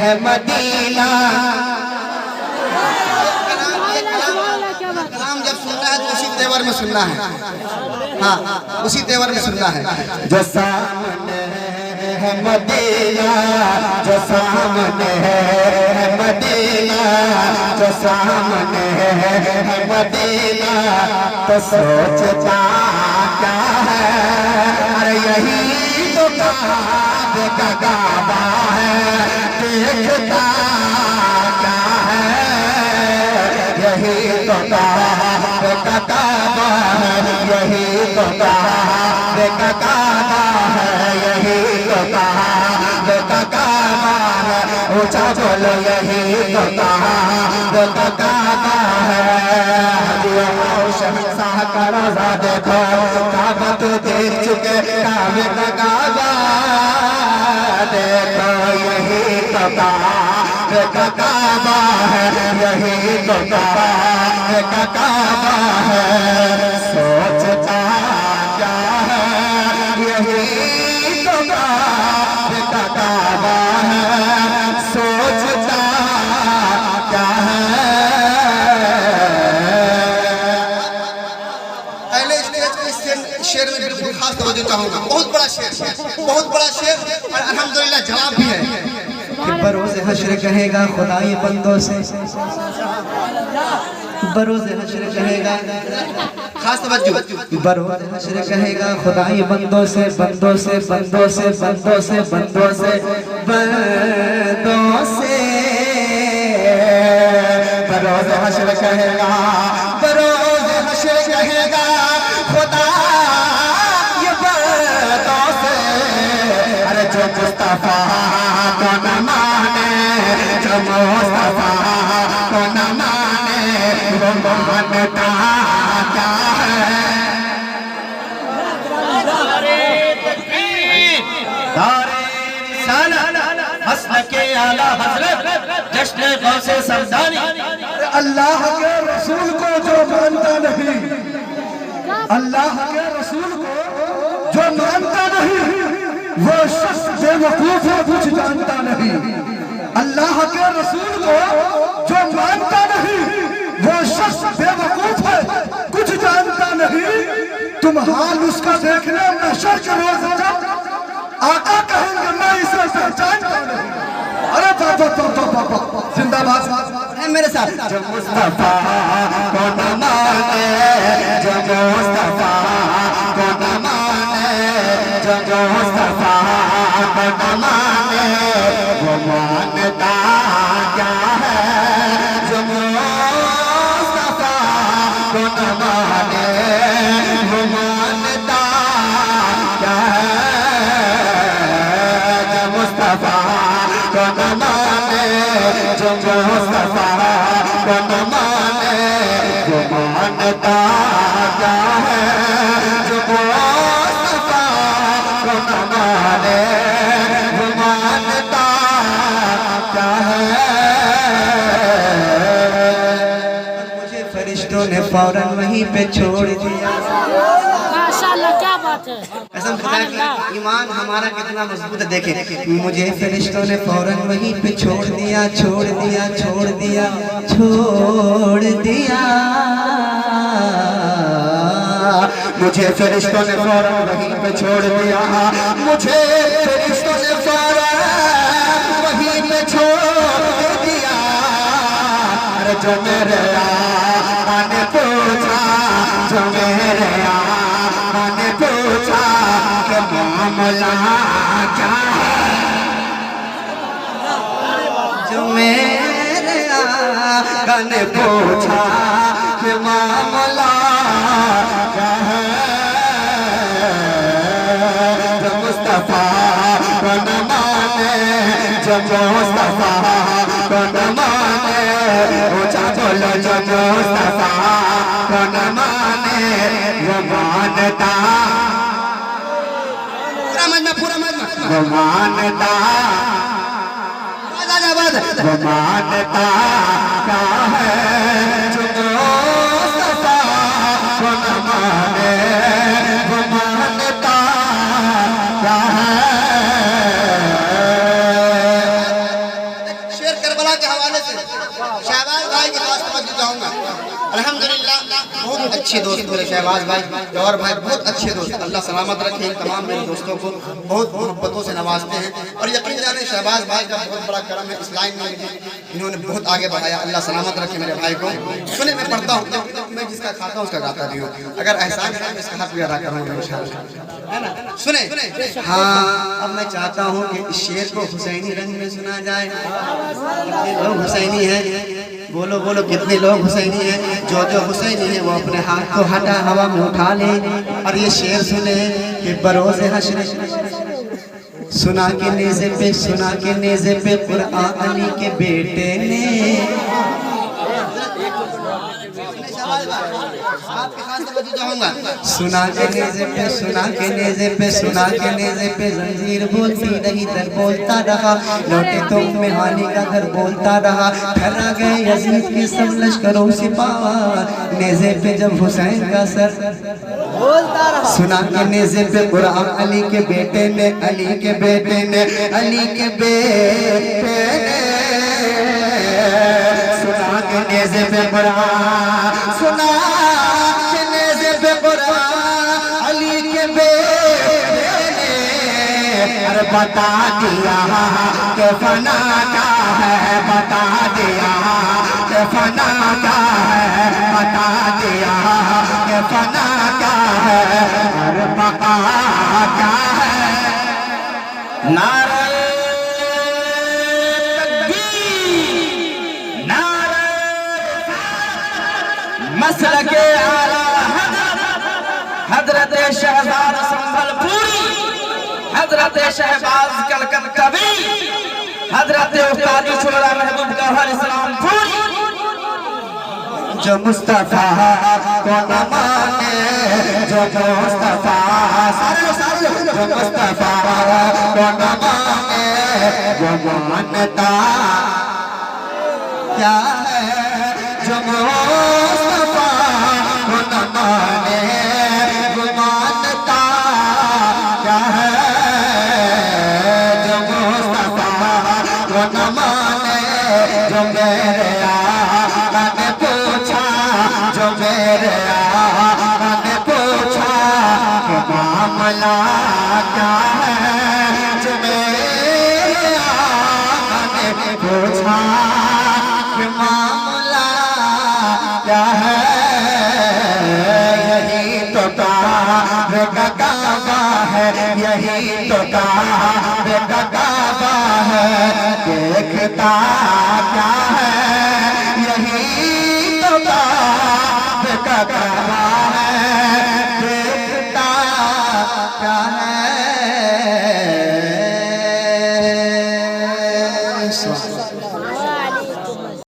है मदीना। कलाम जब सुनना है तो उसी तेवर में सुनना है, हाँ उसी तेवर में सुनना है। जो सामने है मदीना, जो सामने है मदीना, जो सामने है मदीना, तो सोचता क्या है, अरे यही तो काबे का काबा है, देखता क्या है, यही तो काबे का काबा है, यही तो काबे का काबा है, यही तो काबे का काबा है। ऊंचा बोलो यही तो काबे का काबा है। शहंशाह का रोज़ा देखो, काबा तो देख चुके, काबे का काबा देखो, यही तो काबे का काबा है, यही तो काबे का काबा है। सोचता क्या है, यही तो काबे का काबा है, सोचता क्या है। पहले स्टेज पे इस शेर में बिल्कुल खास तवज्जो चाहूंगा। बहुत बड़ा शेर, बहुत बड़ा शेर, और अल्हम्दुलिल्लाह जवाब भी है। बरोज़े हश्र कहेगा खुदाई बंदों से, बरोज़े हश्र कहेगा, खास तवज्जो। बरोज़े हश्र कहेगा खुदाई बंदों से, बंदों से, बंदों से, बंदों से, बंदों से, बंदों से। बरोज़े हश्र कहेगा, बरोज़े हश्र कहेगा खुदा ये बंदों से। अरे जो मुस्तफा को न माने, जो मुस्तफा को न माने, वो मानता क्या है। के आला हजरत जश्न गौसे समदानी। अल्लाह के रसूल को जो मानता नहीं, अल्लाह के रसूल को जो मानता नहीं, वो शख्स बेवकूफ है, कुछ जानता नहीं। अल्लाह के रसूल को जो मानता नहीं, वो शख्स बेवकूफ है, कुछ जानता नहीं। तुम हाल उसका देखना महशर के रोज जब आका कहेंगे मैं इसे पहचानता नहीं। अरे पापा पापा पापा जिंदाबाद है मेरे साथ। जो मुस्तफा को न माने, जो मुस्तफा को न माने, जो मुस्तफा को न माने, वो मानता क्या है। जो मुस्तफा को न माने, वो मानता क्या है। जो मुस्तफा को न माने, जो मुस्तफा को न माने, वो मानता क्या है। जो मुस्तफा को न माने, वो मानता क्या है। मुझे फरिश्तों ने फौरन वहीं पे छोड़ दिया। माशाल्लाह, क्या बात है। कसम खुदा की, ईमान हमारा कितना मजबूत है। देखे मुझे फरिश्तों ने फौरन वहीं पे छोड़ दिया, छोड़ दिया, छोड़ दिया, छोड़ दिया। मुझे फरिश्तों ने फौरन वहीं पे छोड़ दिया, मुझे फरिश्तों ने फौरन वहीं पे छोड़ दिया। अरे जो मेरे आका ने पूछा, जो मेरे आका ने पूछा कि मामला क्या है। जो मेरे आका ने पूछा कि मामला क्या है। जो मुस्तफा को न माने, जो मुस्तफा को न माने, ऊंचा बोलो जो मुस्तफा को न माने, वो मानता, पूरा मजमा वो मानता, वो मानता क्या है। जो मुस्तफा को न माने, वो मानता क्या है। बहुत अच्छे दोस्त मेरे शहबाज भाई, जवाहर भाई बहुत अच्छे दोस्त, अल्लाह सलामत रखे इन तमाम मेरे दोस्तों को, बहुत मोहब्बतों से नवाजते हैं। और यकीन जाने शहबाज भाई का बहुत बड़ा करम है, इस लाइन में इन्होंने बहुत आगे बढ़ाया, अल्लाह सलामत रखे मेरे भाई को। सुने मैं पढ़ता हूँ, मैं जिसका खाता हूँ उसका गाता भी हूँ, अगर एहसान है तो इसका हक भी अदा करूँगा इंशाअल्लाह, है ना। सुने हाँ, अब मैं चाहता हूँ कि इस शेर को हुसैनी रंग में सुना जाए। कितने लोग हुसैनी हैं, बोलो बोलो कितने लोग हुसैनी हैं। जो हुसैनी है वो अपने हाथ को हटा हवा में उठा ले और ये शेर सुने कि बरोज़े हश्र सुना के नेज़े पे, सुना के नेज़े पे कुरआन अली के बेटे ने, सुना के नेज़े पे, सुना के नेज़े पे, सुना के नेज़े पे जंजीर बोलती रही, दर बोलता रहा, लौटे तो में हानि का दर बोलता रहा, ठहरा गए यजीद के सब लश्करों सिपाह, नेज़े पे जब हुसैन का सर बोलता रहा। सुना के नेज़े पे कुरआन अली के बेटे ने, अली के बेटे ने, अली के बेटे ने, सुना के नेज़े पे कुरआन, सुना के नेज़े पे कुरआन अली के बेटे ने, अरे बता दिया कि फना क्या है, बता दिया कि फना क्या है, बता दिया कि फना क्या है, अरे बका क्या है। नारे तकबीर, नारे मसलके आला हजरत शहजाद संभलपुरी, हजरत शहबाज कलकत्तावी, हजरत उस्ताद शुरा महबूब गौहर इस्लामपुरी। जो मुस्तफा को न माने, जो मुस्तफा जो मुस्तफा को न माने, वो मानता क्या है, जो मुस्तफा को न माने, वो मानता क्या है, जो मुस्तफा को न माने, जो मेरे आका ने पूछा, जो मेरे आका ने पूछा कि मामला क्या है, जो मेरे आका ने पूछा कि मामला क्या है, यही तो काबे का काबा है, यही तो काबे का काबा है, देखता क्या है, यही तो काबे का काबा